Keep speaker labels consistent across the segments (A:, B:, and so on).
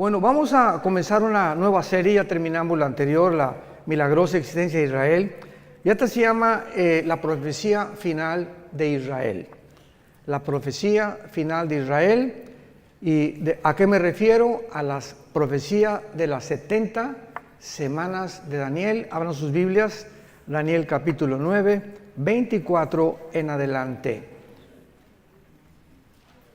A: Bueno, vamos a comenzar una nueva serie, ya terminamos la anterior, la milagrosa existencia de Israel. Y esta se llama la profecía final de Israel. La profecía final de Israel. ¿Y a qué me refiero? A las profecías de las 70 semanas de Daniel. Abran sus Biblias, Daniel capítulo 9, 24 en adelante.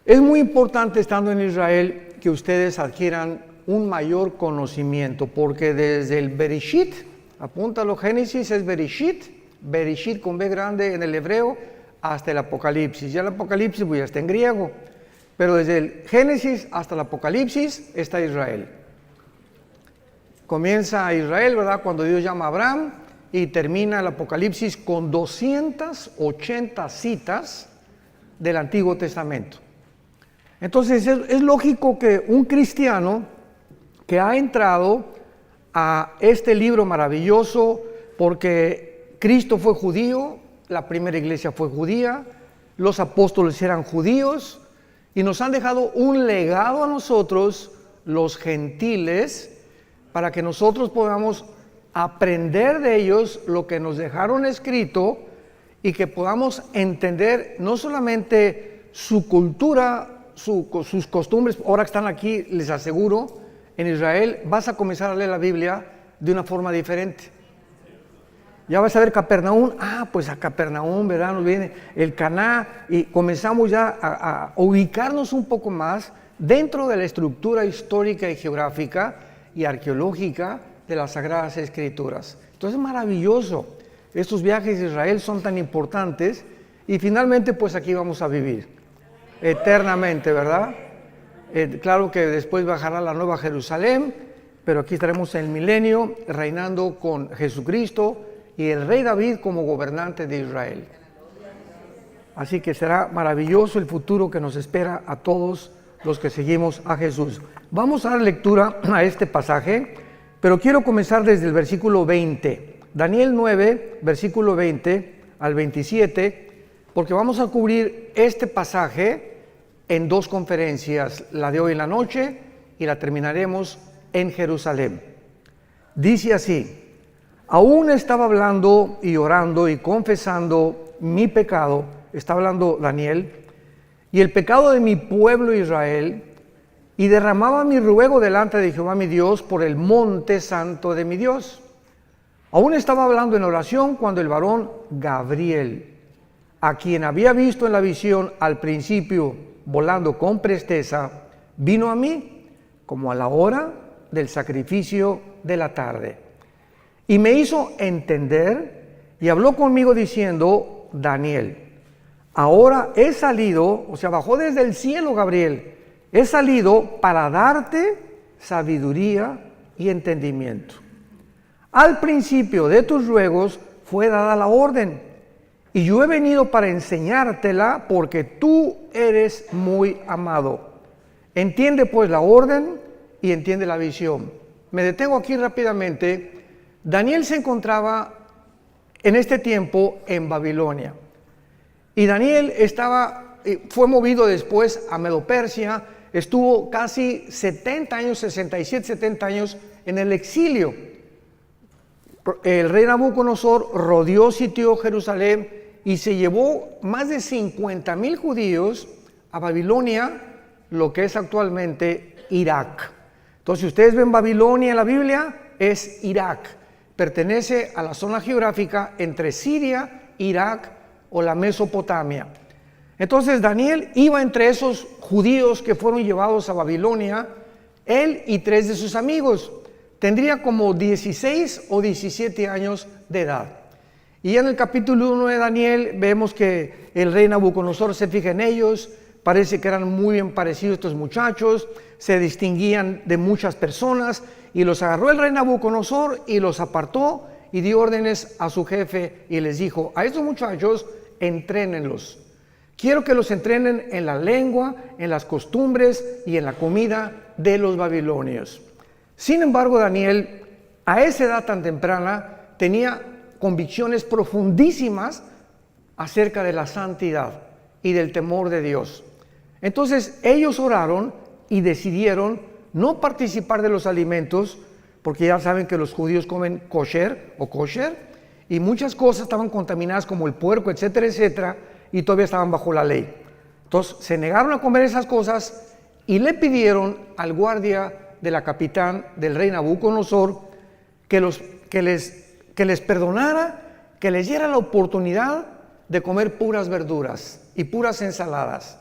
A: Es muy importante, estando en Israel, que ustedes adquieran un mayor conocimiento, porque desde el Bereshit, apúntalo, Génesis es Bereshit, Bereshit con B grande en el hebreo, hasta el Apocalipsis. Ya el Apocalipsis pues ya está en griego, pero desde el Génesis hasta el Apocalipsis está Israel. Comienza Israel, ¿verdad?, cuando Dios llama a Abraham, y termina el Apocalipsis con 280 citas del Antiguo Testamento. Entonces es lógico que un cristiano que ha entrado a este libro maravilloso, porque Cristo fue judío, la primera iglesia fue judía, los apóstoles eran judíos y nos han dejado un legado a nosotros, los gentiles, para que nosotros podamos aprender de ellos lo que nos dejaron escrito y que podamos entender no solamente su cultura, sus costumbres. Ahora que están aquí, les aseguro, en Israel vas a comenzar a leer la Biblia de una forma diferente. Ya vas a ver Capernaum, pues a Capernaum, ¿verdad? Nos viene el Caná y comenzamos ya a ubicarnos un poco más dentro de la estructura histórica y geográfica y arqueológica de las Sagradas Escrituras. Entonces es maravilloso. Estos viajes a Israel son tan importantes y finalmente pues aquí vamos a vivir eternamente, ¿verdad? Claro que después bajará la Nueva Jerusalén, pero aquí estaremos en el milenio reinando con Jesucristo y el rey David como gobernante de Israel. Así que será maravilloso el futuro que nos espera a todos los que seguimos a Jesús. Vamos a dar lectura a este pasaje, pero quiero comenzar desde el versículo 20. Daniel 9, versículo 20 al 27, porque vamos a cubrir este pasaje en dos conferencias, la de hoy en la noche y la terminaremos en Jerusalén. Dice así: aún estaba hablando y orando y confesando mi pecado, está hablando Daniel, y el pecado de mi pueblo Israel, y derramaba mi ruego delante de Jehová mi Dios por el monte santo de mi Dios. Aún estaba hablando en oración cuando el varón Gabriel, a quien había visto en la visión al principio volando con presteza, vino a mí como a la hora del sacrificio de la tarde. Y me hizo entender y habló conmigo diciendo: Daniel, ahora he salido, o sea, bajó desde el cielo Gabriel, he salido para darte sabiduría y entendimiento. Al principio de tus ruegos fue dada la orden, y yo he venido para enseñártela porque tú eres muy amado. Entiende pues la orden y entiende la visión. Me detengo aquí rápidamente. Daniel se encontraba en este tiempo en Babilonia. Y Daniel fue movido después a Medo-Persia, estuvo casi 70 años, 67, 70 años en el exilio. El rey Nabucodonosor rodeó, sitió Jerusalén y se llevó más de 50,000 judíos a Babilonia, lo que es actualmente Irak. Entonces, si ustedes ven Babilonia en la Biblia, es Irak. Pertenece a la zona geográfica entre Siria, Irak o la Mesopotamia. Entonces, Daniel iba entre esos judíos que fueron llevados a Babilonia, él y 3 de sus amigos. Tendría como 16 o 17 años de edad. Y en el capítulo 1 de Daniel vemos que el rey Nabucodonosor se fija en ellos, parece que eran muy bien parecidos estos muchachos, se distinguían de muchas personas, y los agarró el rey Nabucodonosor y los apartó y dio órdenes a su jefe y les dijo: a estos muchachos entrénenlos. Quiero que los entrenen en la lengua, en las costumbres y en la comida de los babilonios. Sin embargo, Daniel, a esa edad tan temprana, tenía convicciones profundísimas acerca de la santidad y del temor de Dios. Entonces ellos oraron y decidieron no participar de los alimentos, porque ya saben que los judíos comen kosher o kosher, y muchas cosas estaban contaminadas como el puerco, etcétera, etcétera, y todavía estaban bajo la ley. Entonces se negaron a comer esas cosas y le pidieron al guardia de la capitán del rey Nabucodonosor que les perdonara, que les diera la oportunidad de comer puras verduras y puras ensaladas,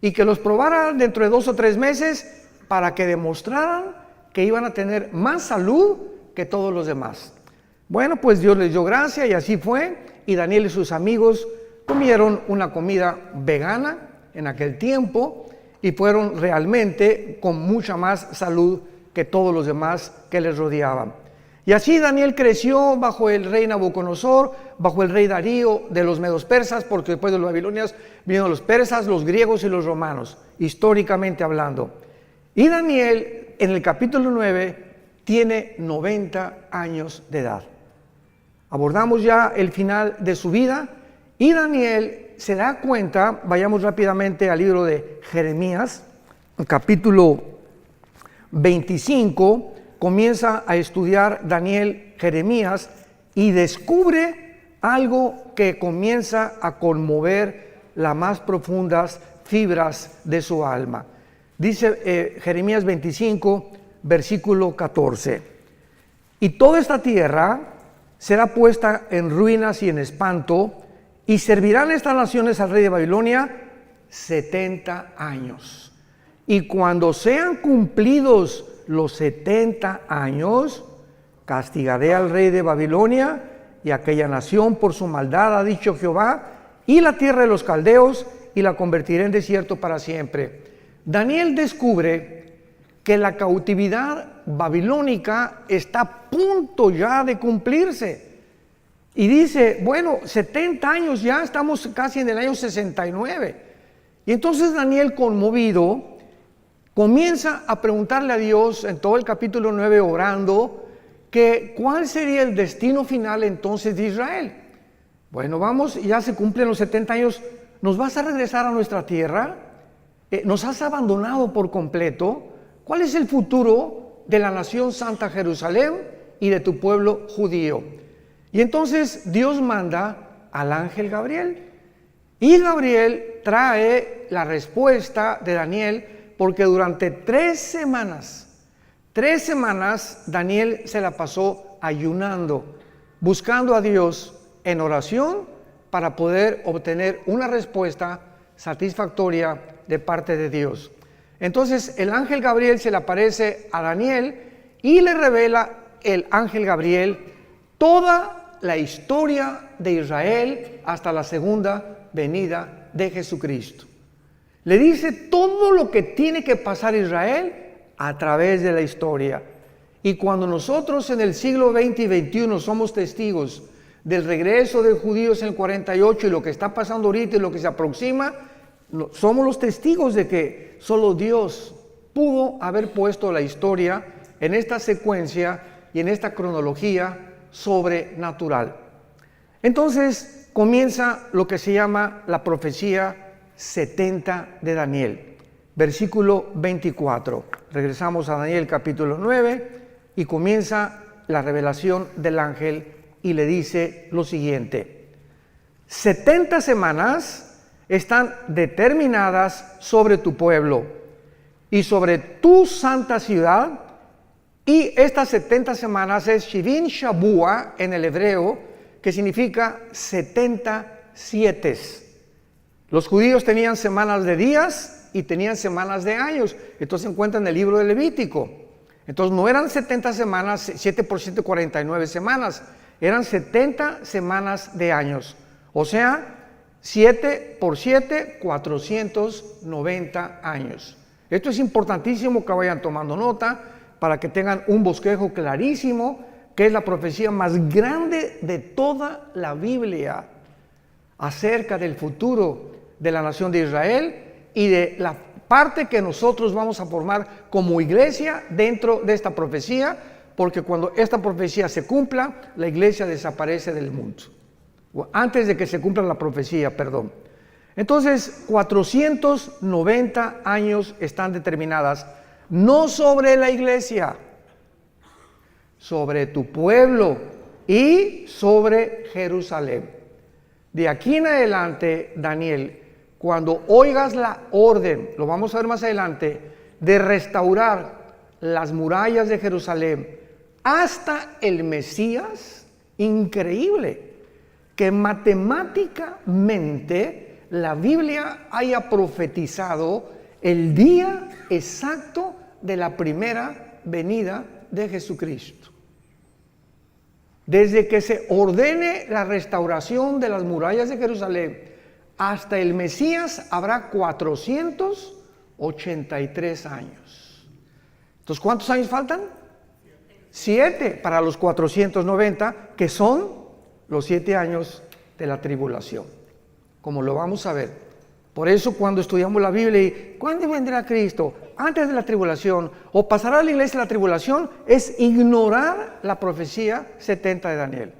A: y que los probara dentro de 2 o 3 meses para que demostraran que iban a tener más salud que todos los demás. Bueno, pues Dios les dio gracia y así fue, y Daniel y sus amigos comieron una comida vegana en aquel tiempo y fueron realmente con mucha más salud que todos los demás que les rodeaban. Y así Daniel creció bajo el rey Nabucodonosor, bajo el rey Darío de los medos persas, porque después de los babilonios vinieron los persas, los griegos y los romanos, históricamente hablando. Y Daniel, en el capítulo 9, tiene 90 años de edad. Abordamos ya el final de su vida y Daniel se da cuenta, vayamos rápidamente al libro de Jeremías, el capítulo 25, comienza a estudiar Daniel Jeremías y descubre algo que comienza a conmover las más profundas fibras de su alma. Dice Jeremías 25, versículo 14: y toda esta tierra será puesta en ruinas y en espanto, y servirán estas naciones al rey de Babilonia 70 años. Y cuando sean cumplidos los 70 años, castigaré al rey de Babilonia y aquella nación por su maldad, ha dicho Jehová, y la tierra de los caldeos, y la convertiré en desierto para siempre. Daniel descubre que la cautividad babilónica está a punto ya de cumplirse. Y dice, bueno, 70 años ya, estamos casi en el año 69. Y entonces Daniel, conmovido, comienza a preguntarle a Dios en todo el capítulo 9, orando, que cuál sería el destino final entonces de Israel. Bueno, vamos, ya se cumplen los 70 años, ¿nos vas a regresar a nuestra tierra? ¿Nos has abandonado por completo? ¿Cuál es el futuro de la nación Santa Jerusalén y de tu pueblo judío? Y entonces Dios manda al ángel Gabriel. Y Gabriel trae la respuesta de Daniel, porque durante 3 semanas, Daniel se la pasó ayunando, buscando a Dios en oración para poder obtener una respuesta satisfactoria de parte de Dios. Entonces el ángel Gabriel se le aparece a Daniel y le revela el ángel Gabriel toda la historia de Israel hasta la segunda venida de Jesucristo. Le dice todo lo que tiene que pasar Israel a través de la historia. Y cuando nosotros en el siglo XX y XXI somos testigos del regreso de judíos en el 48 y lo que está pasando ahorita y lo que se aproxima, somos los testigos de que solo Dios pudo haber puesto la historia en esta secuencia y en esta cronología sobrenatural. Entonces comienza lo que se llama la profecía 70 de Daniel, versículo 24. Regresamos a Daniel capítulo 9 y comienza la revelación del ángel y le dice lo siguiente: 70 semanas están determinadas sobre tu pueblo y sobre tu santa ciudad, y estas 70 semanas es Shivin Shabua en el hebreo, que significa 70 sietes. Los judíos tenían semanas de días y tenían semanas de años. Entonces se encuentra en el libro de Levítico. Entonces no eran 70 semanas, 7 por 7, 49 semanas. Eran 70 semanas de años. O sea, 7 por 7, 490 años. Esto es importantísimo que vayan tomando nota para que tengan un bosquejo clarísimo, que es la profecía más grande de toda la Biblia acerca del futuro de la nación de Israel y de la parte que nosotros vamos a formar como iglesia dentro de esta profecía, porque cuando esta profecía se cumpla, la iglesia desaparece del mundo. Antes de que se cumpla la profecía, perdón. Entonces, 490 años están determinadas no sobre la iglesia, sobre tu pueblo y sobre Jerusalén. De aquí en adelante, Daniel, cuando oigas la orden, lo vamos a ver más adelante, de restaurar las murallas de Jerusalén hasta el Mesías, increíble que matemáticamente la Biblia haya profetizado el día exacto de la primera venida de Jesucristo. Desde que se ordene la restauración de las murallas de Jerusalén hasta el Mesías habrá 483 años. Entonces, ¿cuántos años faltan? 7 para los 490, que son los 7 años de la tribulación, como lo vamos a ver. Por eso cuando estudiamos la Biblia y ¿cuándo vendrá Cristo? Antes de la tribulación o pasará a la iglesia la tribulación, es ignorar la profecía 70 de Daniel.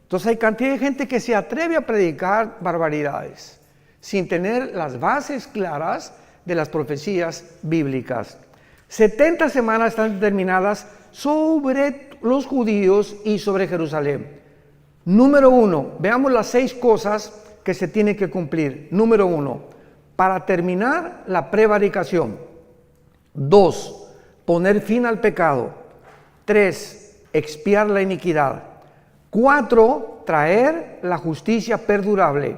A: Entonces hay cantidad de gente que se atreve a predicar barbaridades sin tener las bases claras de las profecías bíblicas. 70 semanas están determinadas sobre los judíos y sobre Jerusalén. Número 1, veamos las 6 cosas que se tienen que cumplir. Número 1, para terminar la prevaricación. 2, poner fin al pecado. 3, expiar la iniquidad. 4, traer la justicia perdurable.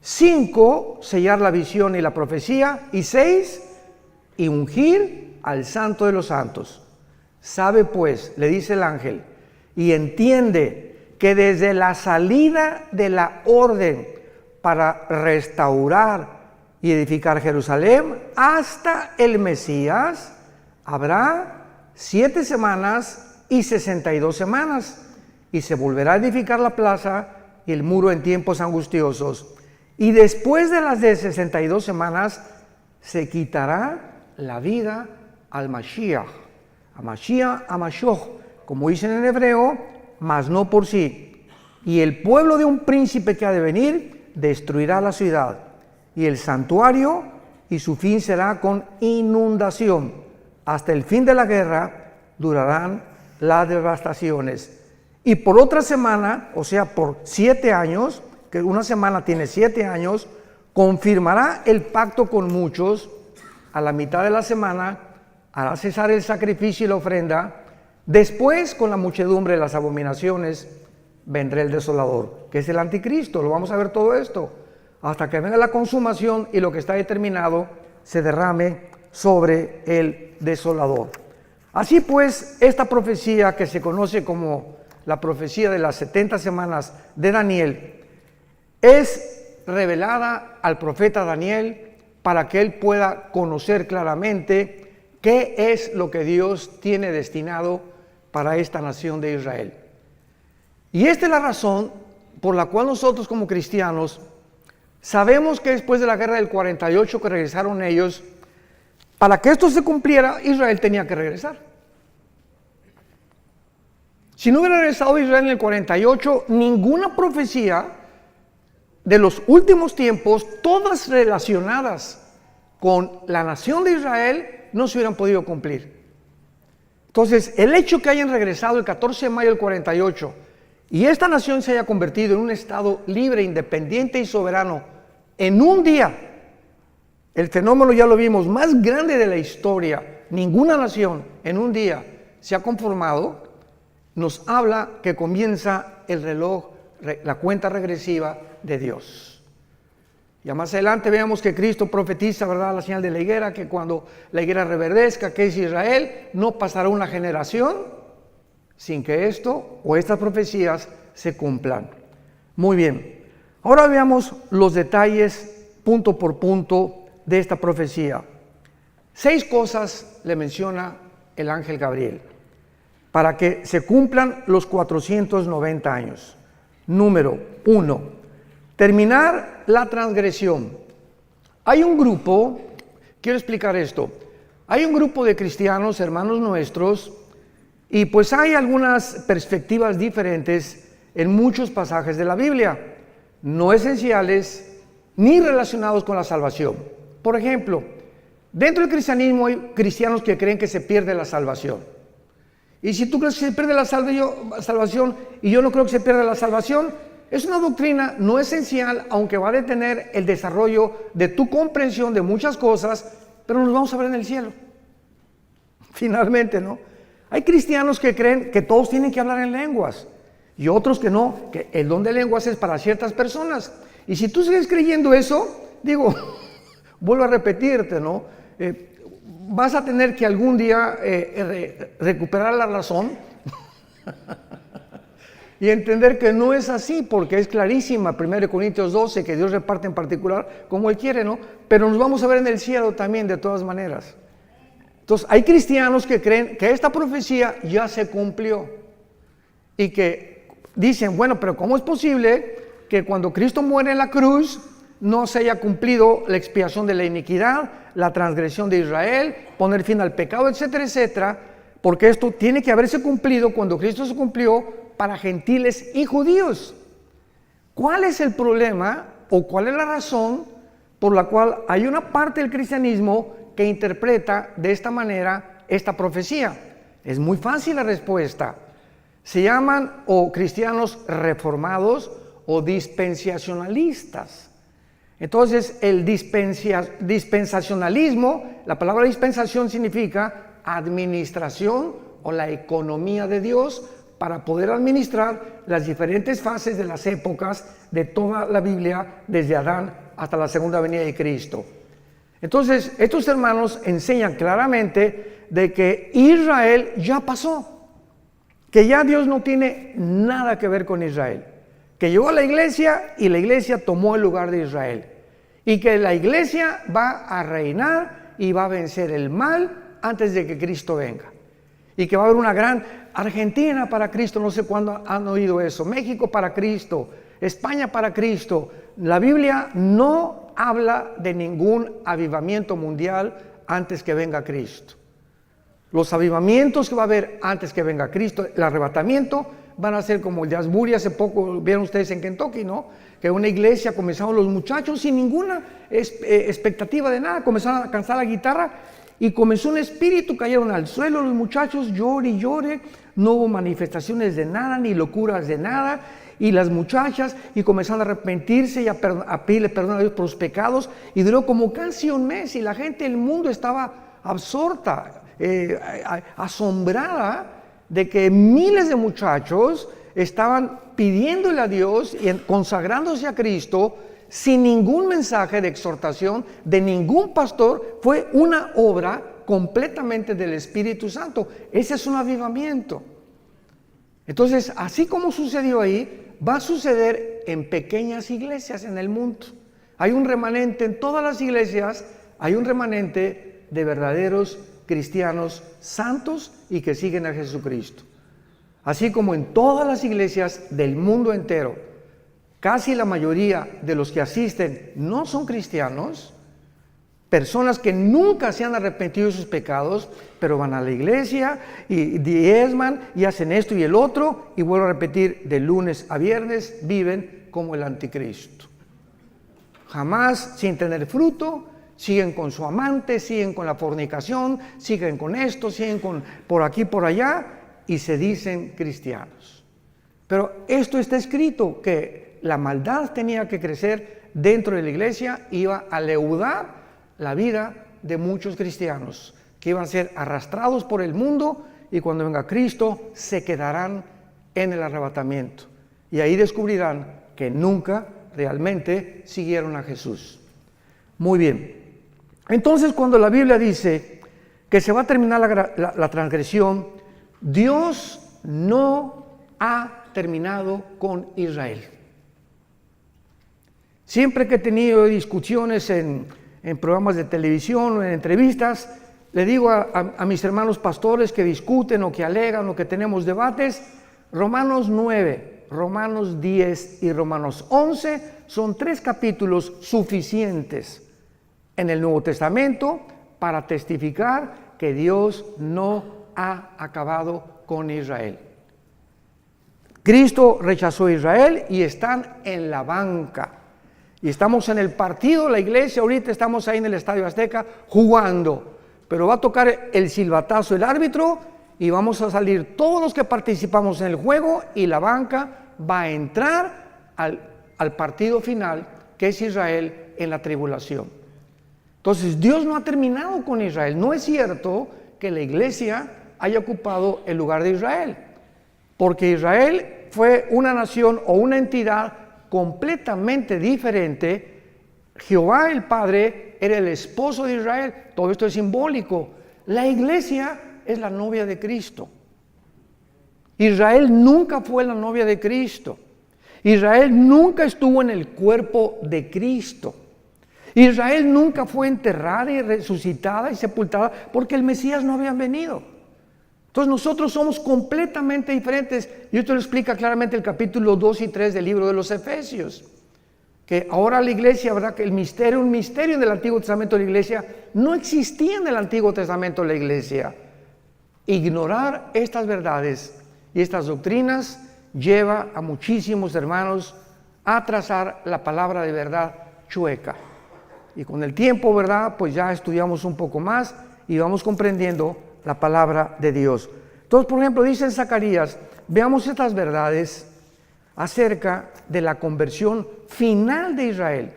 A: 5, sellar la visión y la profecía. Y 6, y ungir al Santo de los Santos. Sabe pues, le dice el ángel, y entiende que desde la salida de la orden para restaurar y edificar Jerusalén hasta el Mesías habrá 7 semanas y 62 semanas, y se volverá a edificar la plaza y el muro en tiempos angustiosos. Y después de las de 62 semanas se quitará la vida al Mashiach, a Mashiach, a Mashoch, como dicen en hebreo, mas no por sí. Y el pueblo de un príncipe que ha de venir destruirá la ciudad y el santuario, y su fin será con inundación. Hasta el fin de la guerra durarán las devastaciones. Y por otra semana, o sea, por 7 años, que una semana tiene 7 años, confirmará el pacto con muchos. A la mitad de la semana hará cesar el sacrificio y la ofrenda. Después, con la muchedumbre de las abominaciones, vendrá el desolador, que es el anticristo. Lo vamos a ver todo esto, hasta que venga la consumación y lo que está determinado se derrame sobre el desolador. Así pues, esta profecía que se conoce como la profecía de las 70 semanas de Daniel, es revelada al profeta Daniel para que él pueda conocer claramente qué es lo que Dios tiene destinado para esta nación de Israel. Y esta es la razón por la cual nosotros como cristianos sabemos que después de la guerra del 48 que regresaron ellos, para que esto se cumpliera, Israel tenía que regresar. Si no hubiera regresado Israel en el 48, ninguna profecía de los últimos tiempos, todas relacionadas con la nación de Israel, no se hubieran podido cumplir. Entonces, el hecho que hayan regresado el 14 de mayo del 48 y esta nación se haya convertido en un estado libre, independiente y soberano en un día, el fenómeno ya lo vimos, más grande de la historia, ninguna nación en un día se ha conformado, nos habla que comienza el reloj, la cuenta regresiva de Dios. Ya más adelante veamos que Cristo profetiza, ¿verdad?, la señal de la higuera, que cuando la higuera reverdezca, que es Israel, no pasará una generación sin que esto o estas profecías se cumplan. Muy bien, ahora veamos los detalles punto por punto de esta profecía. 6 cosas le menciona el ángel Gabriel para que se cumplan los 490 años. Número 1, terminar la transgresión. Hay un grupo, quiero explicar esto, hay un grupo de cristianos, hermanos nuestros, y pues hay algunas perspectivas diferentes en muchos pasajes de la Biblia, no esenciales ni relacionados con la salvación. Por ejemplo, Dentro del cristianismo hay cristianos que creen que se pierde la salvación. Y si tú crees que se pierde la salvación y yo no creo que se pierda la salvación, es una doctrina no esencial, aunque va a detener el desarrollo de tu comprensión de muchas cosas, pero nos vamos a ver en el cielo. Finalmente, ¿no? Hay cristianos que creen que todos tienen que hablar en lenguas y otros que no, que el don de lenguas es para ciertas personas. Y si tú sigues creyendo eso, digo, vuelvo a repetirte, ¿no? Vas a tener que algún día recuperar la razón y entender que no es así, porque es clarísima 1 Corintios 12, que Dios reparte en particular como Él quiere, ¿no? Pero nos vamos a ver en el cielo también, de todas maneras. Entonces, hay cristianos que creen que esta profecía ya se cumplió y que dicen, bueno, pero ¿cómo es posible que cuando Cristo muere en la cruz no se haya cumplido la expiación de la iniquidad, la transgresión de Israel, poner fin al pecado, etcétera, etcétera? Porque esto tiene que haberse cumplido cuando Cristo se cumplió para gentiles y judíos. ¿Cuál es el problema o cuál es la razón por la cual hay una parte del cristianismo que interpreta de esta manera esta profecía? Es muy fácil la respuesta. Se llaman o cristianos reformados o dispensacionalistas. Entonces, el dispensacionalismo, la palabra dispensación significa administración o la economía de Dios para poder administrar las diferentes fases de las épocas de toda la Biblia, desde Adán hasta la segunda venida de Cristo. Entonces, estos hermanos enseñan claramente de que Israel ya pasó, que ya Dios no tiene nada que ver con Israel, que llegó a la iglesia y la iglesia tomó el lugar de Israel, y que la iglesia va a reinar y va a vencer el mal antes de que Cristo venga, y que va a haber una gran Argentina para Cristo, no sé cuándo han oído eso, México para Cristo, España para Cristo. La Biblia no habla de ningún avivamiento mundial antes que venga Cristo. Los avivamientos que va a haber antes que venga Cristo, el arrebatamiento, van a ser como el de Asbury. Hace poco vieron ustedes en Kentucky, ¿no? Que una iglesia comenzaron los muchachos sin ninguna expectativa de nada, comenzaron a cantar la guitarra y comenzó un espíritu, cayeron al suelo los muchachos, llore y llore, no hubo manifestaciones de nada, ni locuras de nada, y las muchachas, y comenzaron a arrepentirse y a pedirle perdón a Dios por los pecados, y duró como casi un mes, y la gente del mundo estaba absorta, asombrada de que miles de muchachos estaban pidiéndole a Dios y consagrándose a Cristo sin ningún mensaje de exhortación de ningún pastor. Fue una obra completamente del Espíritu Santo. Ese es un avivamiento. Entonces, así como sucedió ahí, va a suceder en pequeñas iglesias en el mundo. Hay un remanente en todas las iglesias, hay un remanente de verdaderos cristianos santos y que siguen a Jesucristo. Así como en todas las iglesias del mundo entero, casi la mayoría de los que asisten no son cristianos, personas que nunca se han arrepentido de sus pecados, pero van a la iglesia y diezman y hacen esto y el otro, y vuelvo a repetir, de lunes a viernes viven como el anticristo. Jamás sin tener fruto, siguen con su amante, siguen con la fornicación, siguen con esto, siguen con por aquí, por allá, y se dicen cristianos. Pero esto está escrito, que la maldad tenía que crecer dentro de la iglesia, iba a leudar la vida de muchos cristianos, que iban a ser arrastrados por el mundo, y cuando venga Cristo se quedarán en el arrebatamiento. Y ahí descubrirán que nunca realmente siguieron a Jesús. Muy bien. Entonces, cuando la Biblia dice que se va a terminar la transgresión, Dios no ha terminado con Israel. Siempre que he tenido discusiones en programas de televisión o en entrevistas, le digo a mis hermanos pastores que discuten o que alegan o que tenemos debates, Romanos 9, Romanos 10 y Romanos 11 son 3 capítulos suficientes en el Nuevo Testamento para testificar que Dios no ha acabado con Israel. Cristo rechazó a Israel y están en la banca. Y estamos en el partido, la iglesia, ahorita estamos ahí en el Estadio Azteca jugando. Pero va a tocar el silbatazo el árbitro y vamos a salir todos los que participamos en el juego y la banca va a entrar al partido final, que es Israel en la tribulación. Entonces Dios no ha terminado con Israel. No es cierto que la iglesia haya ocupado el lugar de Israel, porque Israel fue una nación o una entidad completamente diferente. Jehová el Padre era el esposo de Israel. Todo esto es simbólico. La iglesia es la novia de Cristo. Israel nunca fue la novia de Cristo. Israel nunca estuvo en el cuerpo de Cristo. Israel nunca fue enterrada y resucitada y sepultada porque el Mesías no había venido. Entonces nosotros somos completamente diferentes. Y esto lo explica claramente el capítulo 2 y 3 del libro de los Efesios. Que ahora la iglesia, ¿verdad? Que un misterio en el Antiguo Testamento de la iglesia, no existía en el Antiguo Testamento de la iglesia. Ignorar estas verdades y estas doctrinas lleva a muchísimos hermanos a trazar la palabra de verdad chueca. Y con el tiempo, ¿verdad? Pues ya estudiamos un poco más y vamos comprendiendo la palabra de Dios. Entonces, por ejemplo, dice en Zacarías, veamos estas verdades acerca de la conversión final de Israel.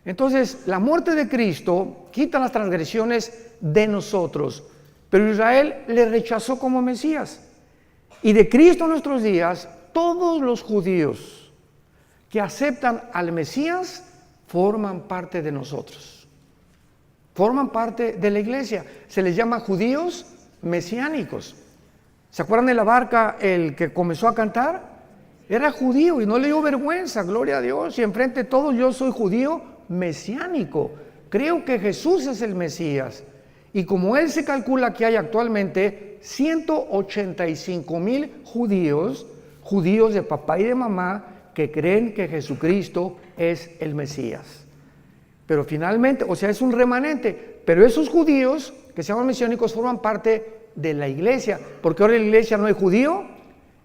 A: Entonces, la muerte de Cristo quita las transgresiones de nosotros, pero Israel le rechazó como Mesías. Y de Cristo en nuestros días, todos los judíos que aceptan al Mesías forman parte de nosotros. Forman parte de la iglesia. Se les llama judíos mesiánicos. ¿Se acuerdan de la barca, el que comenzó a cantar? Era judío y no le dio vergüenza, gloria a Dios. Y enfrente de todos, yo soy judío mesiánico. Creo que Jesús es el Mesías. Y como él se calcula que hay actualmente 185,000 judíos de papá y de mamá, que creen que Jesucristo es el Mesías. Pero finalmente, o sea, es un remanente. Pero esos judíos que se llaman mesiánicos forman parte de la iglesia. Porque ahora en la iglesia no hay judío,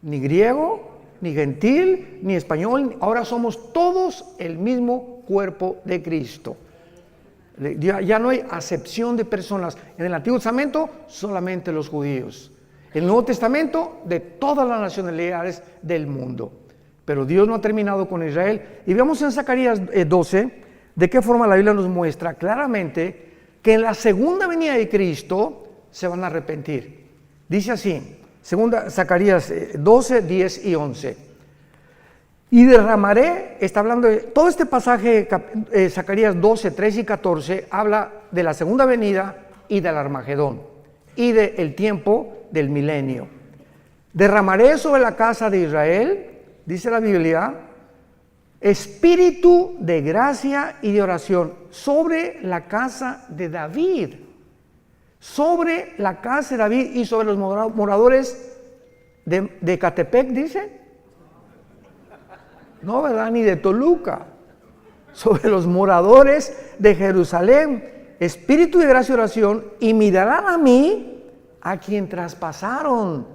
A: ni griego, ni gentil, ni español. Ahora somos todos el mismo cuerpo de Cristo. Ya no hay acepción de personas. En el Antiguo Testamento solamente los judíos. En el Nuevo Testamento de todas las nacionalidades del mundo. Pero Dios no ha terminado con Israel. Y vemos en Zacarías 12 de qué forma la Biblia nos muestra claramente que en la segunda venida de Cristo se van a arrepentir. Dice así, Zacarías 12, 10 y 11. Y derramaré, está hablando de todo este pasaje, Zacarías 12, 13 y 14, habla de la segunda venida y del Armagedón y del tiempo del milenio. Derramaré sobre la casa de Israel, dice la Biblia, espíritu de gracia y de oración sobre la casa de David. Sobre la casa de David y sobre los moradores de Catepec, dice. No, ¿verdad? Ni de Toluca. Sobre los moradores de Jerusalén. Espíritu de gracia y oración, y mirarán a mí, a quien traspasaron,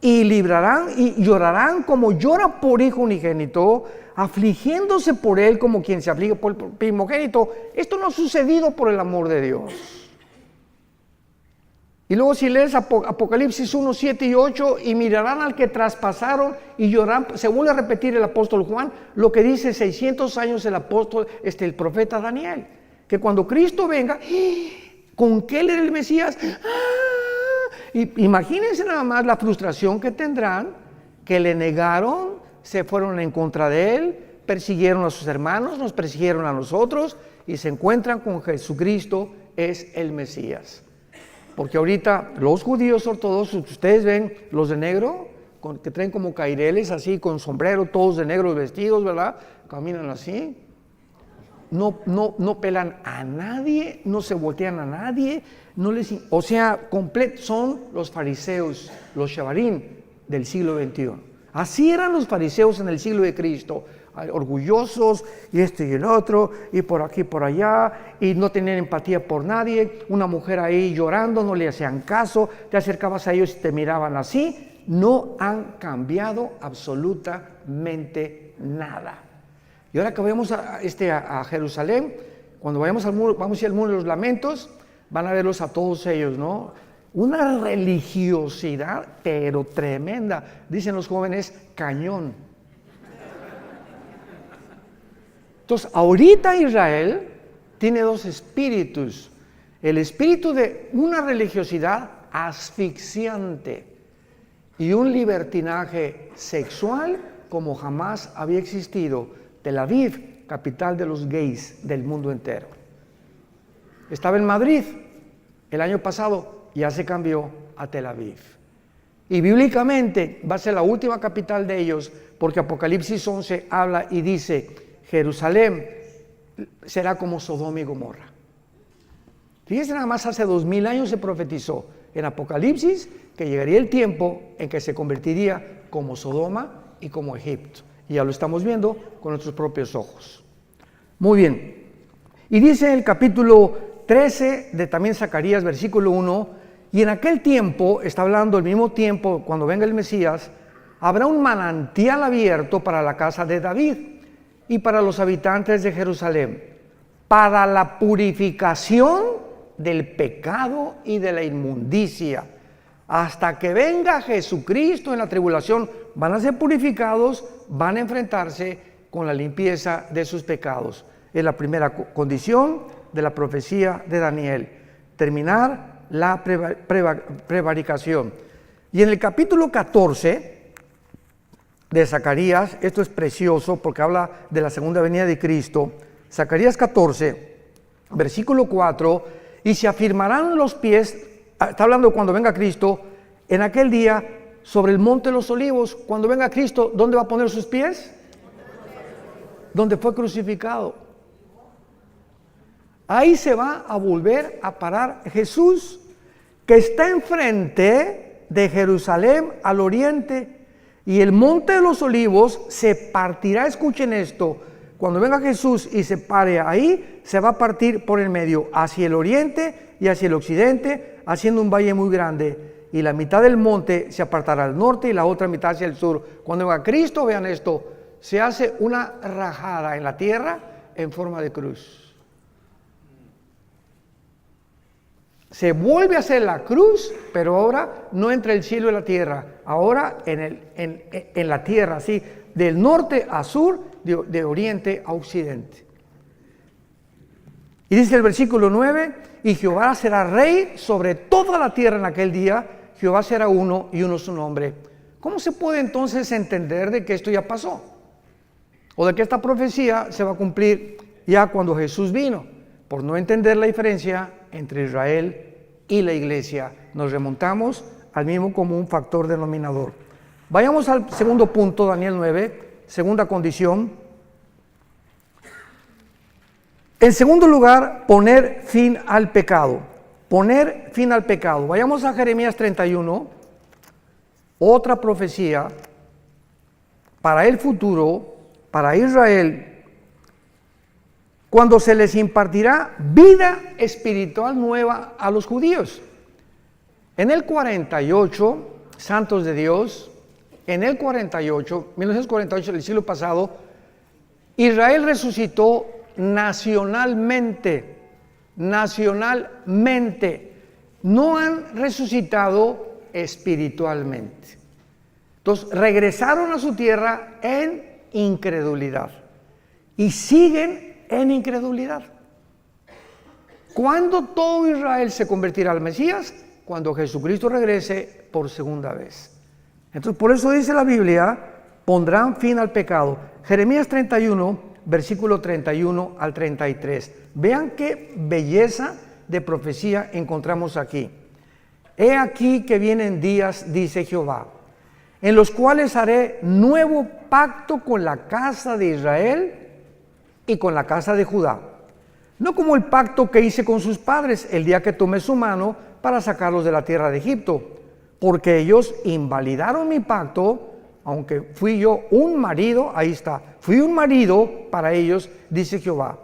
A: y librarán y llorarán como llora por hijo unigénito, afligiéndose por él como quien se aflige por el primogénito. Esto no ha sucedido por el amor de Dios. Y luego si lees Apocalipsis 1, 7 y 8, y mirarán al que traspasaron y llorarán, se vuelve a repetir el apóstol Juan, lo que dice 600 años el apóstol, el profeta Daniel, que cuando Cristo venga, ¿con qué él era el Mesías? Y imagínense nada más la frustración que tendrán, que le negaron, se fueron en contra de él, persiguieron a sus hermanos, nos persiguieron a nosotros, y se encuentran con Jesucristo, es el Mesías. Porque ahorita los judíos ortodoxos, ustedes ven los de negro, que traen como caireles así, con sombrero, todos de negro vestidos, ¿verdad? Caminan así. No pelan a nadie, no se voltean a nadie, son los fariseos, los shavarim del siglo XXI. Así eran los fariseos en el siglo de Cristo. Orgullosos, y esto y el otro, y por aquí, por allá, y no tenían empatía por nadie. Una mujer ahí llorando, no le hacían caso, te acercabas a ellos y te miraban así. No han cambiado absolutamente nada. Y ahora que vayamos a Jerusalén, cuando vayamos al muro, vamos a ir al muro de los lamentos, van a verlos a todos ellos, ¿no? Una religiosidad, pero tremenda. Dicen los jóvenes, cañón. Entonces, ahorita Israel tiene dos espíritus. El espíritu de una religiosidad asfixiante y un libertinaje sexual como jamás había existido. Tel Aviv, capital de los gays del mundo entero. Estaba en Madrid el año pasado, ya se cambió a Tel Aviv. Y bíblicamente va a ser la última capital de ellos, porque Apocalipsis 11 habla y dice, Jerusalén será como Sodoma y Gomorra. Fíjense, nada más hace 2000 años se profetizó en Apocalipsis que llegaría el tiempo en que se convertiría como Sodoma y como Egipto. Y ya lo estamos viendo con nuestros propios ojos. Muy bien. Y dice en el capítulo 13 de también Zacarías, versículo 1, y en aquel tiempo, está hablando el mismo tiempo cuando venga el Mesías, habrá un manantial abierto para la casa de David y para los habitantes de Jerusalén, para la purificación del pecado y de la inmundicia. Hasta que venga Jesucristo en la tribulación, van a ser purificados, van a enfrentarse con la limpieza de sus pecados. Es la primera condición de la profecía de Daniel, terminar la prevaricación. Y en el capítulo 14 de Zacarías, esto es precioso porque habla de la segunda venida de Cristo, Zacarías 14, versículo 4, y se afirmarán los pies, está hablando cuando venga Cristo, en aquel día sobre el monte de los olivos, cuando venga Cristo, ¿dónde va a poner sus pies? Donde fue crucificado. Ahí se va a volver a parar Jesús, que está enfrente de Jerusalén al oriente, y el monte de los olivos se partirá, escuchen esto, cuando venga Jesús y se pare ahí, se va a partir por el medio, hacia el oriente y hacia el occidente, haciendo un valle muy grande, y la mitad del monte se apartará al norte y la otra mitad hacia el sur. Cuando venga Cristo, vean esto, se hace una rajada en la tierra en forma de cruz. Se vuelve a hacer la cruz, pero ahora no entre el cielo y la tierra, ahora en la tierra, así, del norte a sur, de oriente a occidente. Y dice el versículo 9, y Jehová será rey sobre toda la tierra en aquel día, Jehová será uno y uno su nombre. ¿Cómo se puede entonces entender de que esto ya pasó? O de que esta profecía se va a cumplir ya cuando Jesús vino. Por no entender la diferencia entre Israel y la iglesia, nos remontamos al mismo común factor denominador. Vayamos al segundo punto, Daniel 9, segunda condición. En segundo lugar, poner fin al pecado. Poner fin al pecado. Vayamos a Jeremías 31, otra profecía para el futuro, para Israel, cuando se les impartirá vida espiritual nueva a los judíos. En el 48, santos de Dios, en el 48, 1948, el siglo pasado, Israel resucitó nacionalmente, no han resucitado espiritualmente. Entonces regresaron a su tierra en incredulidad y siguen en incredulidad. ¿Cuándo todo Israel se convertirá al Mesías? Cuando Jesucristo regrese por segunda vez. Entonces por eso dice la Biblia, pondrán fin al pecado. Jeremías 31, versículo 31 al 33. Vean qué belleza de profecía encontramos aquí. He aquí que vienen días, dice Jehová, en los cuales haré nuevo pacto con la casa de Israel y con la casa de Judá, no como el pacto que hice con sus padres el día que tomé su mano para sacarlos de la tierra de Egipto, porque ellos invalidaron mi pacto, aunque fui yo un marido, ahí está, fui un marido para ellos, dice Jehová.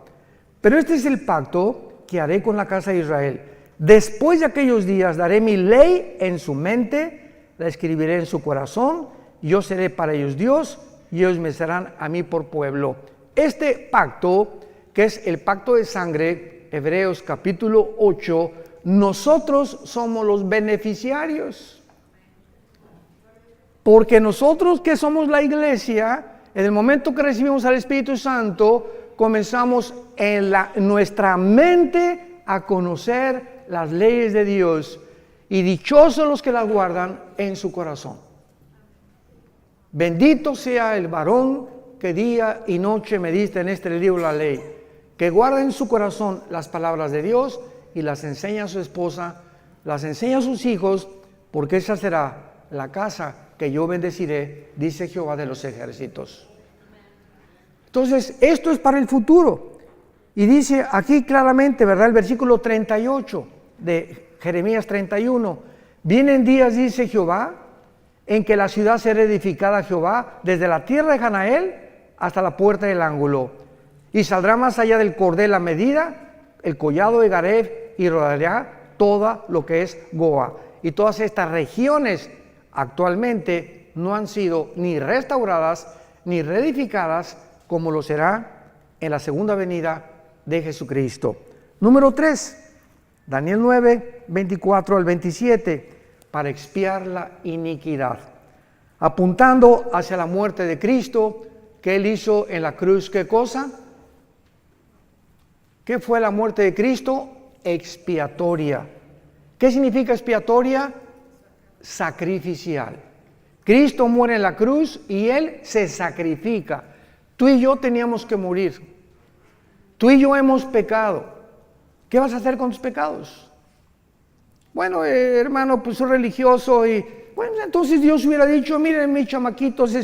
A: Pero este es el pacto que haré con la casa de Israel. Después de aquellos días daré mi ley en su mente, la escribiré en su corazón, yo seré para ellos Dios, y ellos me serán a mí por pueblo. Este pacto, que es el pacto de sangre, Hebreos capítulo 8, nosotros somos los beneficiarios. Porque nosotros que somos la iglesia, en el momento que recibimos al Espíritu Santo, comenzamos en nuestra mente a conocer las leyes de Dios, y dichosos los que las guardan en su corazón. Bendito sea el varón que día y noche medita en este libro de la ley, que guarda en su corazón las palabras de Dios y las enseña a su esposa, las enseña a sus hijos, porque esa será la casa que yo bendeciré, dice Jehová de los ejércitos. Entonces, esto es para el futuro. Y dice aquí claramente, ¿verdad? El versículo 38 de Jeremías 31. Vienen días, dice Jehová, en que la ciudad será edificada a Jehová desde la tierra de Janael hasta la puerta del ángulo. Y saldrá más allá del cordel la medida, el collado de Gareb, y rodeará toda lo que es Goa. Y todas estas regiones actualmente no han sido ni restauradas ni reedificadas, como lo será en la segunda venida de Jesucristo. Número 3, Daniel 9, 24 al 27, para expiar la iniquidad, apuntando hacia la muerte de Cristo, que Él hizo en la cruz. ¿Qué cosa? ¿Qué fue la muerte de Cristo? Expiatoria. ¿Qué significa expiatoria? Sacrificial. Cristo muere en la cruz y Él se sacrifica. Tú y yo teníamos que morir. Tú y yo hemos pecado. ¿Qué vas a hacer con tus pecados? Bueno, hermano, pues soy religioso y bueno, entonces Dios hubiera dicho, miren mis chamaquitos,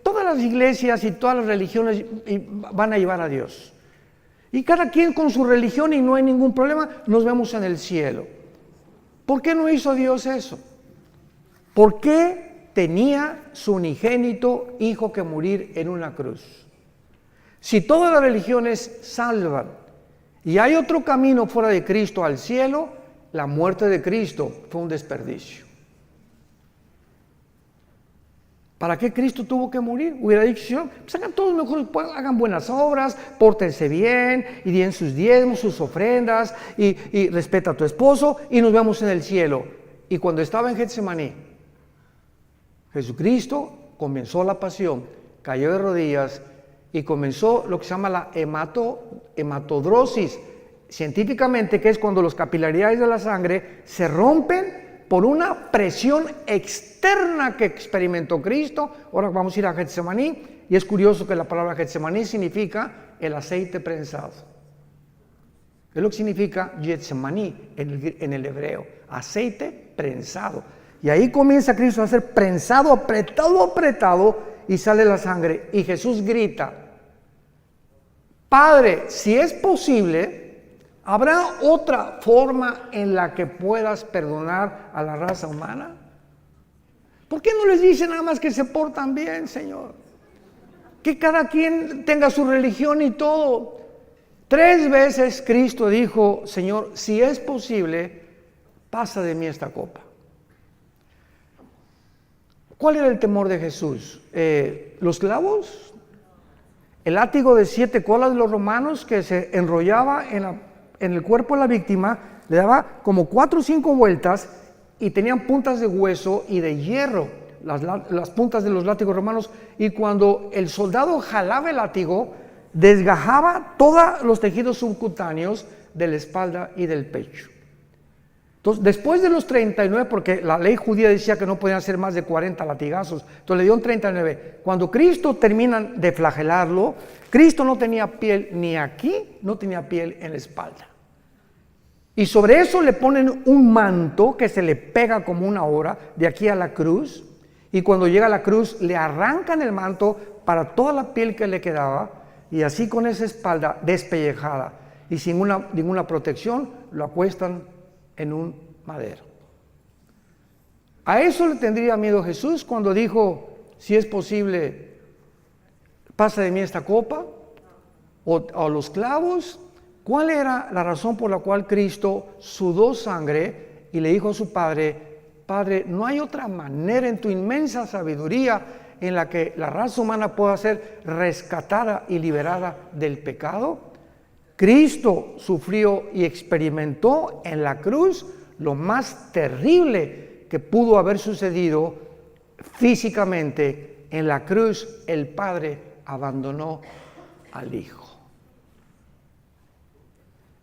A: todas las iglesias y todas las religiones van a llevar a Dios. Y cada quien con su religión y no hay ningún problema, nos vemos en el cielo. ¿Por qué no hizo Dios eso? ¿Por qué tenía su unigénito hijo que morir en una cruz? Si todas las religiones salvan y hay otro camino fuera de Cristo al cielo, la muerte de Cristo fue un desperdicio. ¿Para qué Cristo tuvo que morir? Hubiera dicho, Señor, pues hagan todos mejor, hagan buenas obras, pórtense bien, y den sus diezmos, sus ofrendas, y respeta a tu esposo, y nos vemos en el cielo. Y cuando estaba en Getsemaní, Jesucristo comenzó la pasión, cayó de rodillas, y comenzó lo que se llama la hematodrosis, científicamente, que es cuando las capilaridades de la sangre se rompen por una presión externa que experimentó Cristo. Ahora vamos a ir a Getsemaní, y es curioso que la palabra Getsemaní significa el aceite prensado. Es lo que significa Getsemaní en el hebreo, aceite prensado. Y ahí comienza Cristo a ser prensado, apretado, y sale la sangre. Y Jesús grita, Padre, si es posible, ¿habrá otra forma en la que puedas perdonar a la raza humana? ¿Por qué no les dice nada más que se portan bien, Señor? Que cada quien tenga su religión y todo. 3 veces Cristo dijo, Señor, si es posible, pasa de mí esta copa. ¿Cuál era el temor de Jesús? ¿Los clavos? ¿El látigo de 7 colas de los romanos que se enrollaba en el cuerpo de la víctima, le daba como 4 o 5 vueltas y tenían puntas de hueso y de hierro, las puntas de los látigos romanos, y cuando el soldado jalaba el látigo, desgajaba todos los tejidos subcutáneos de la espalda y del pecho. Entonces, después de los 39, porque la ley judía decía que no podían ser más de 40 latigazos, entonces le dieron 39. Cuando Cristo termina de flagelarlo, Cristo no tenía piel ni aquí, no tenía piel en la espalda. Y sobre eso le ponen un manto que se le pega como una hora de aquí a la cruz, y cuando llega a la cruz le arrancan el manto para toda la piel que le quedaba, y así con esa espalda despellejada y sin ninguna protección, lo acuestan en un madero. A eso le tendría miedo Jesús cuando dijo, si es posible, pasa de mí esta copa, o los clavos. ¿Cuál era la razón por la cual Cristo sudó sangre y le dijo a su Padre, Padre, no hay otra manera en tu inmensa sabiduría, en la que la raza humana pueda ser rescatada y liberada del pecado? Cristo sufrió y experimentó en la cruz lo más terrible que pudo haber sucedido físicamente. En la cruz el Padre abandonó al Hijo.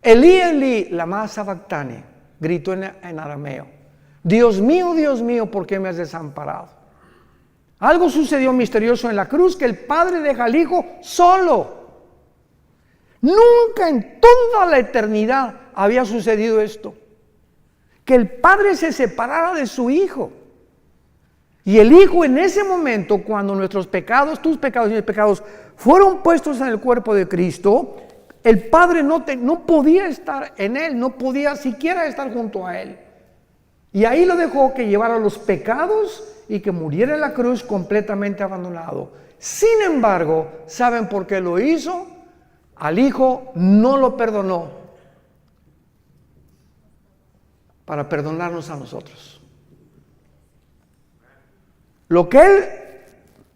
A: Elí, Elí, lama sabactani, gritó en arameo. Dios mío, ¿por qué me has desamparado? Algo sucedió misterioso en la cruz, que el Padre deja al Hijo solo. Nunca en toda la eternidad había sucedido esto, que el Padre se separara de su Hijo. Y el Hijo en ese momento, cuando nuestros pecados, tus pecados y mis pecados, fueron puestos en el cuerpo de Cristo, el Padre no podía estar en Él, no podía siquiera estar junto a Él. Y ahí lo dejó que llevara los pecados y que muriera en la cruz completamente abandonado. Sin embargo, ¿saben por qué lo hizo? Al Hijo no lo perdonó para perdonarnos a nosotros. Lo que Él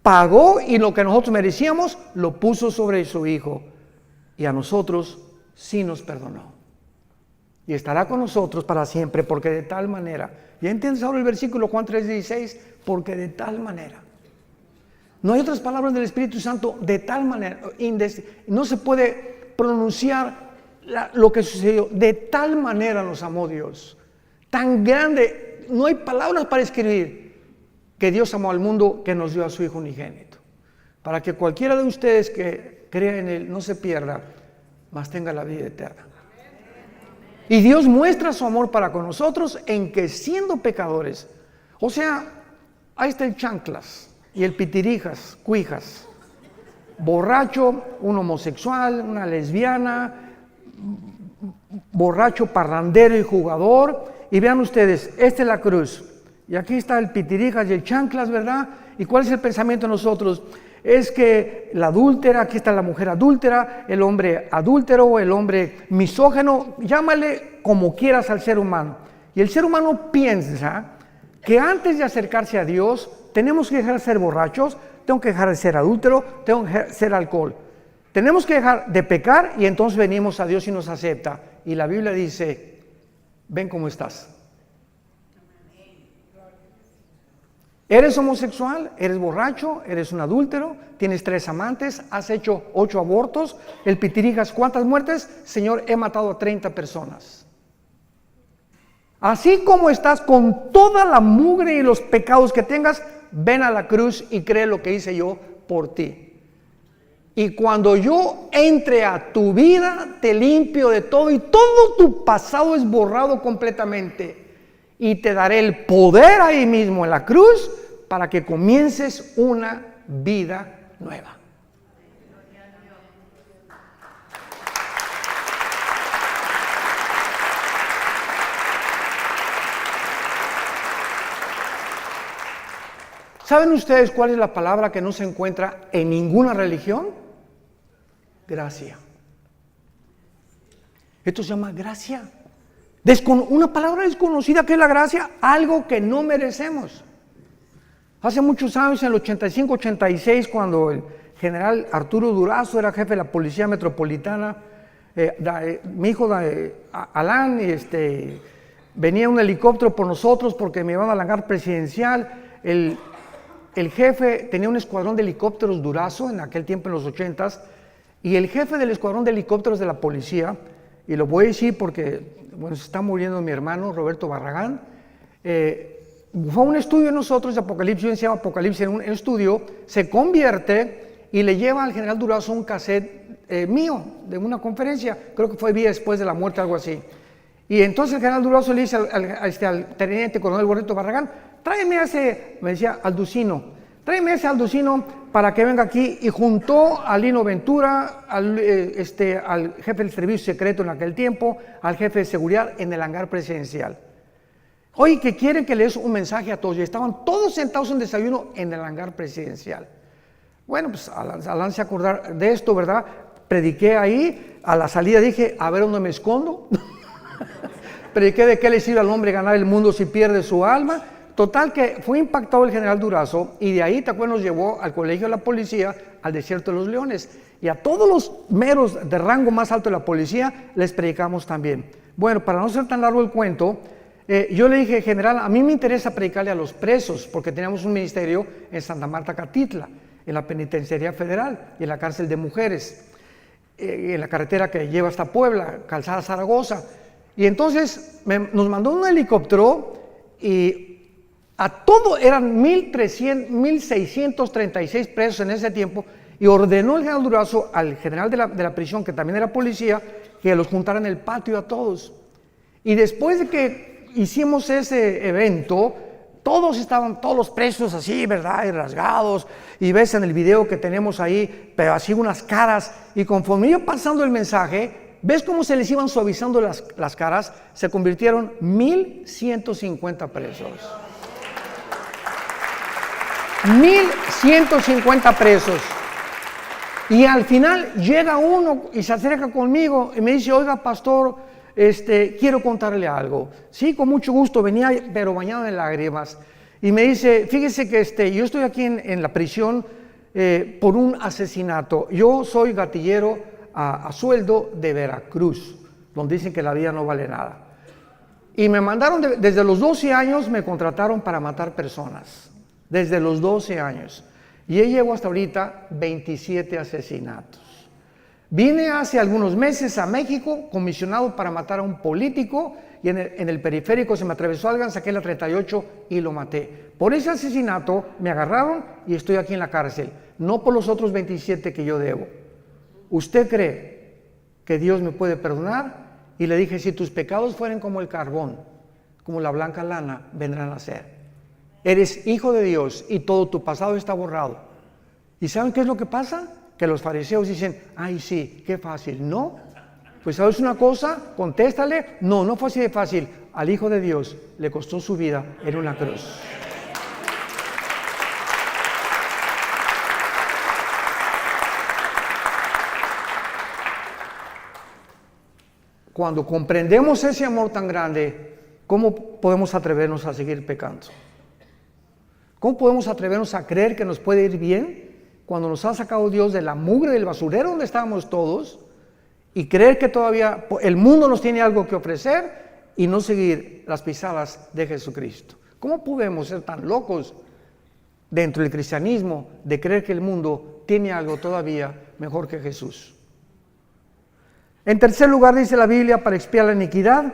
A: pagó y lo que nosotros merecíamos, lo puso sobre su Hijo. Y a nosotros sí nos perdonó. Y estará con nosotros para siempre, porque de tal manera. ¿Ya entiendes ahora el versículo Juan 3:16? Porque de tal manera. No hay otras palabras del Espíritu Santo, de tal manera. No se puede pronunciar lo que sucedió. De tal manera nos amó Dios. Tan grande, no hay palabras para escribir, que Dios amó al mundo, que nos dio a su Hijo unigénito. Para que cualquiera de ustedes que crea en Él no se pierda, mas tenga la vida eterna. Y Dios muestra su amor para con nosotros en que siendo pecadores, o sea, ahí está el chanclas y el pitirijas, cuijas, borracho, un homosexual, una lesbiana, borracho, parrandero y jugador. Y vean ustedes, esta es la cruz. Y aquí está el pitirijas y el chanclas, ¿verdad? ¿Y cuál es el pensamiento de nosotros? Es que la adúltera, aquí está la mujer adúltera, el hombre adúltero, el hombre misógino, llámale como quieras al ser humano. Y el ser humano piensa que antes de acercarse a Dios, tenemos que dejar de ser borrachos, tengo que dejar de ser adúltero, tengo que dejar de ser alcohol. Tenemos que dejar de pecar y entonces venimos a Dios y nos acepta. Y la Biblia dice, ven cómo estás. ¿Eres homosexual? ¿Eres borracho? ¿Eres un adúltero? ¿Tienes 3 amantes? ¿Has hecho 8 abortos? ¿El pitirijas cuántas muertes? Señor, he matado a 30 personas. Así como estás con toda la mugre y los pecados que tengas, ven a la cruz y cree lo que hice yo por ti. Y cuando yo entre a tu vida, te limpio de todo y todo tu pasado es borrado completamente. Y te daré el poder ahí mismo en la cruz para que comiences una vida nueva. ¿Saben ustedes cuál es la palabra que no se encuentra en ninguna religión? Gracia. Esto se llama gracia. Una palabra desconocida que es la gracia, algo que no merecemos. Hace muchos años, en el 85-86, cuando el general Arturo Durazo era jefe de la Policía Metropolitana, mi hijo Alan venía un helicóptero por nosotros porque me iban al hangar presidencial. El jefe tenía un escuadrón de helicópteros Durazo en aquel tiempo, en los 80s, y el jefe del escuadrón de helicópteros de la policía, y lo voy a decir porque se está muriendo mi hermano Roberto Barragán, fue a un estudio de nosotros de Apocalipsis, se llama Apocalipsis, en un estudio, se convierte y le lleva al general Durazo un cassette mío, de una conferencia, creo que fue día después de la muerte, algo así. Y entonces el general Durazo le dice al teniente coronel Roberto Barragán, tráeme a ese, me decía, Alducino, tráeme a ese Alducino para que venga aquí. Y juntó a Lino Ventura, al jefe del servicio secreto en aquel tiempo, al jefe de seguridad en el hangar presidencial. Oye, que quieren que les un mensaje a todos. Y estaban todos sentados en desayuno en el hangar presidencial. Bueno, pues Alan se acordar de esto, ¿verdad? Prediqué ahí, a la salida dije, a ver dónde me escondo. Prediqué de qué le sirve al hombre ganar el mundo si pierde su alma. Total que fue impactado el general Durazo y de ahí, ¿te acuerdas? Nos llevó al colegio de la policía, al desierto de los leones. Y a todos los meros de rango más alto de la policía les predicamos también. Bueno, para no ser tan largo el cuento, yo le dije, general, a mí me interesa predicarle a los presos, porque teníamos un ministerio en Santa Marta, Catitla, en la penitenciaría federal y en la cárcel de mujeres, en la carretera que lleva hasta Puebla, Calzada Zaragoza. Y entonces nos mandó un helicóptero y a todo eran 1,636 presos en ese tiempo, y ordenó el general Durazo al general de la prisión, que también era policía, que los juntara en el patio a todos. Y después de que hicimos ese evento, todos los presos así, ¿verdad? Y rasgados, y ves en el video que tenemos ahí, pero así unas caras, y conforme iba pasando el mensaje, ves cómo se les iban suavizando las caras, se convirtieron 1,150 presos. 1,150 presos. Y al final llega uno y se acerca conmigo y me dice, oiga, pastor, quiero contarle algo. Sí, con mucho gusto, venía pero bañado en lágrimas. Y me dice, fíjese que yo estoy aquí en la prisión por un asesinato. Yo soy gatillero a sueldo de Veracruz, donde dicen que la vida no vale nada. Y me mandaron, desde los 12 años me contrataron para matar personas. Desde los 12 años. Y yo llevo hasta ahorita 27 asesinatos. Vine hace algunos meses a México, comisionado para matar a un político, y en el periférico se me atravesó alguien, saqué la 38 y lo maté. Por ese asesinato me agarraron y estoy aquí en la cárcel, no por los otros 27 que yo debo. ¿Usted cree que Dios me puede perdonar? Y le dije, si tus pecados fueren como el carbón, como la blanca lana, vendrán a ser. Eres hijo de Dios y todo tu pasado está borrado. ¿Y saben qué es lo que pasa? Que los fariseos dicen, ay sí, qué fácil. No, pues sabes una cosa, contéstale, no fue así de fácil. Al Hijo de Dios le costó su vida en una cruz. Cuando comprendemos ese amor tan grande, ¿cómo podemos atrevernos a seguir pecando? ¿Cómo podemos atrevernos a creer que nos puede ir bien cuando nos ha sacado Dios de la mugre del basurero donde estábamos todos y creer que todavía el mundo nos tiene algo que ofrecer y no seguir las pisadas de Jesucristo? ¿Cómo podemos ser tan locos dentro del cristianismo de creer que el mundo tiene algo todavía mejor que Jesús? En tercer lugar, dice la Biblia, para expiar la iniquidad.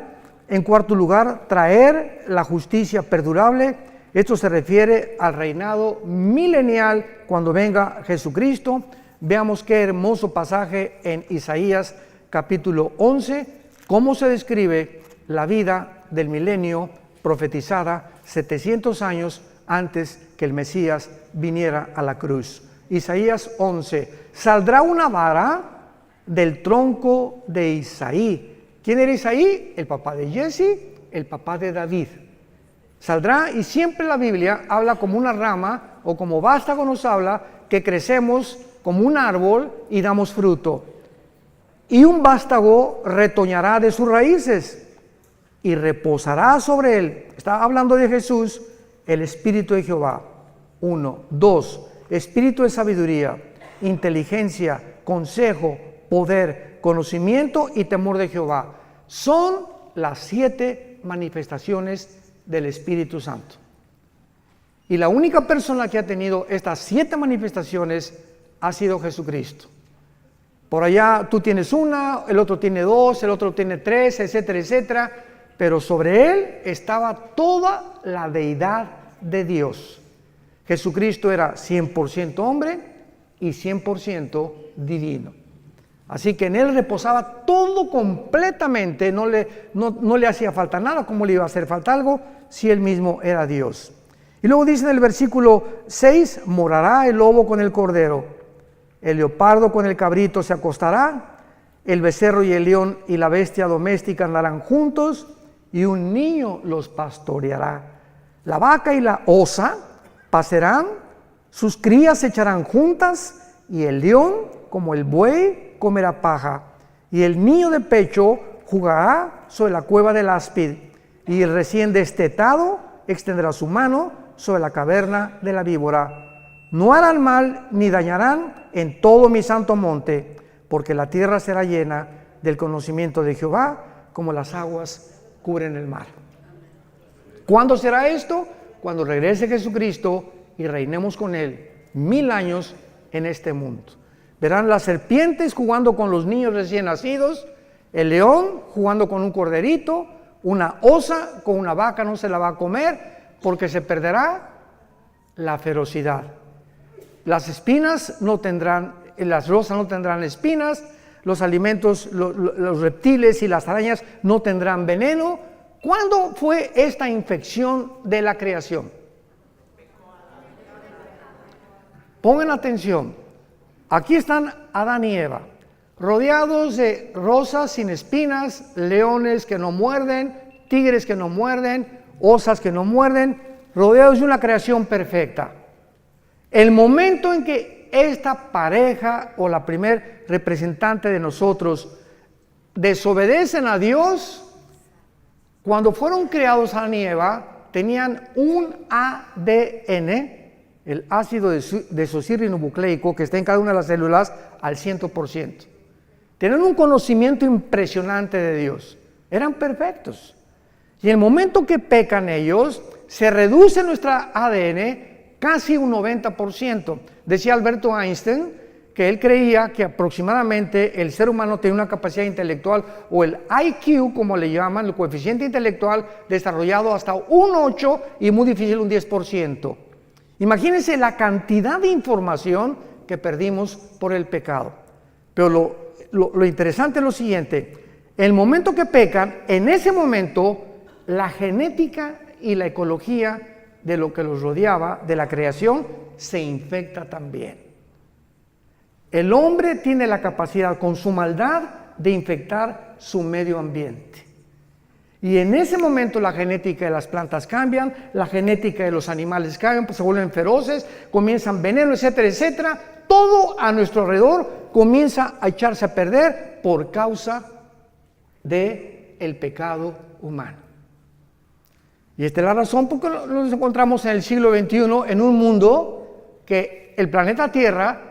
A: En cuarto lugar, traer la justicia perdurable. Esto se refiere al reinado milenial cuando venga Jesucristo. Veamos qué hermoso pasaje en Isaías capítulo 11, cómo se describe la vida del milenio profetizada 700 años antes que el Mesías viniera a la cruz. Isaías 11, saldrá una vara del tronco de Isaí. ¿Quién era Isaí? El papá de Jesse, el papá de David. Saldrá, y siempre la Biblia habla como una rama, o como vástago nos habla, que crecemos como un árbol y damos fruto. Y un vástago retoñará de sus raíces y reposará sobre él. Está hablando de Jesús, el Espíritu de Jehová. 1, 2, Espíritu de sabiduría, inteligencia, consejo, poder, conocimiento y temor de Jehová. Son las 7 manifestaciones del Espíritu Santo. Y la única persona que ha tenido estas 7 manifestaciones ha sido Jesucristo. Por allá tú tienes una, el otro tiene 2, el otro tiene 3, etcétera, etcétera. Pero sobre él estaba toda la deidad de Dios. Jesucristo era 100% hombre y 100% divino. Así que en él reposaba todo completamente, no le hacía falta nada. ¿Cómo le iba a hacer falta algo si él mismo era Dios? Y luego dice en el versículo 6, morará el lobo con el cordero, el leopardo con el cabrito se acostará, el becerro y el león y la bestia doméstica andarán juntos, y un niño los pastoreará. La vaca y la osa pasarán, sus crías se echarán juntas, y el león como el buey comerá paja, y el niño de pecho jugará sobre la cueva del áspid, y el recién destetado extenderá su mano sobre la caverna de la víbora. No harán mal ni dañarán en todo mi santo monte, porque la tierra será llena del conocimiento de Jehová, como las aguas cubren el mar. ¿Cuándo será esto? Cuando regrese Jesucristo y reinemos con Él 1000 años en este mundo. Verán las serpientes jugando con los niños recién nacidos, el león jugando con un corderito, una osa con una vaca no se la va a comer porque se perderá la ferocidad. Las espinas no tendrán, las rosas no tendrán espinas, los alimentos, los reptiles y las arañas no tendrán veneno. ¿Cuándo fue esta infección de la creación? Pongan atención. Aquí están Adán y Eva, rodeados de rosas sin espinas, leones que no muerden, tigres que no muerden, osas que no muerden, rodeados de una creación perfecta. El momento en que esta pareja o la primer representante de nosotros desobedecen a Dios, cuando fueron creados Adán y Eva, tenían un ADN, el ácido desoxirribonucleico que está en cada una de las células al 100%. Tienen un conocimiento impresionante de Dios. Eran perfectos. Y en el momento que pecan ellos, se reduce nuestra ADN casi un 90%. Decía Alberto Einstein que él creía que aproximadamente el ser humano tiene una capacidad intelectual, o el IQ, como le llaman, el coeficiente intelectual, desarrollado hasta un 8 y muy difícil un 10%. Imagínense la cantidad de información que perdimos por el pecado. Pero lo interesante es lo siguiente: el momento que pecan, en ese momento la genética y la ecología de lo que los rodeaba, de la creación, se infecta también. El hombre tiene la capacidad con su maldad de infectar su medio ambiente. Y en ese momento la genética de las plantas cambian, la genética de los animales cambian, pues se vuelven feroces, comienzan veneno, etcétera, etcétera. Todo a nuestro alrededor comienza a echarse a perder por causa del pecado humano. Y esta es la razón por la que nos encontramos en el siglo XXI en un mundo que el planeta Tierra,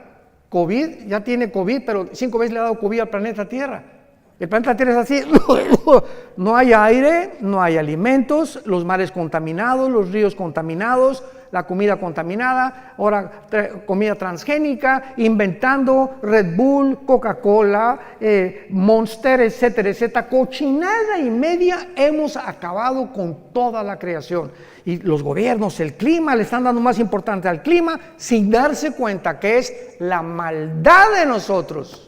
A: COVID, ya tiene COVID, pero 5 veces le ha dado COVID al planeta Tierra. El planeta Tierra es así, no hay aire, no hay alimentos, los mares contaminados, los ríos contaminados, la comida contaminada, ahora comida transgénica, inventando Red Bull, Coca-Cola, Monster, etcétera, etcétera. Cochinada y media hemos acabado con toda la creación. Y los gobiernos, el clima, le están dando más importancia al clima sin darse cuenta que es la maldad de nosotros.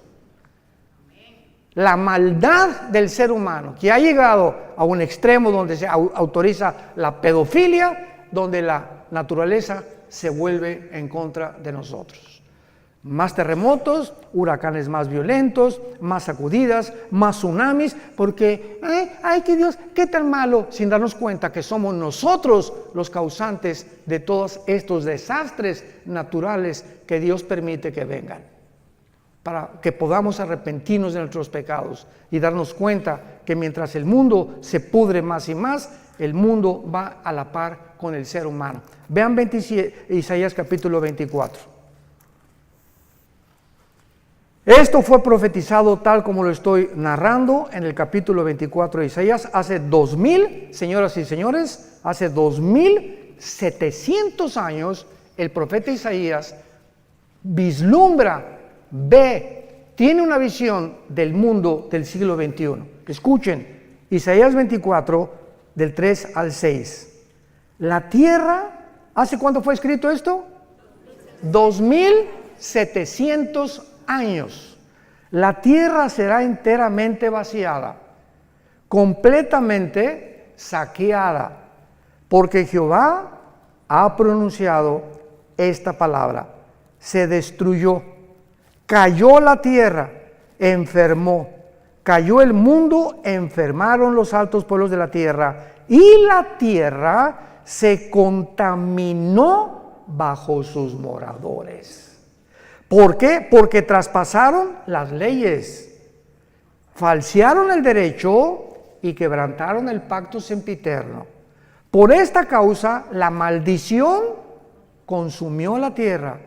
A: La maldad del ser humano, que ha llegado a un extremo donde se autoriza la pedofilia, donde la naturaleza se vuelve en contra de nosotros. Más terremotos, huracanes más violentos, más sacudidas, más tsunamis, porque, ay, que Dios, qué tan malo, sin darnos cuenta que somos nosotros los causantes de todos estos desastres naturales que Dios permite que vengan, para que podamos arrepentirnos de nuestros pecados y darnos cuenta que mientras el mundo se pudre más y más, el mundo va a la par con el ser humano. Vean Isaías capítulo 24. Esto fue profetizado tal como lo estoy narrando en el capítulo 24 de Isaías hace 2000, señoras y señores, hace 2700 años el profeta Isaías vislumbra, ve, tiene una visión del mundo del siglo XXI. Escuchen, Isaías 24, del 3 al 6. La tierra, ¿hace cuánto fue escrito esto? 2700 años. La tierra será enteramente vaciada, completamente saqueada, porque Jehová ha pronunciado esta palabra. Se destruyó, cayó la tierra, enfermó, cayó el mundo, enfermaron los altos pueblos de la tierra, y la tierra se contaminó bajo sus moradores. ¿Por qué? Porque traspasaron las leyes, falsearon el derecho y quebrantaron el pacto sempiterno. Por esta causa, la maldición consumió la tierra.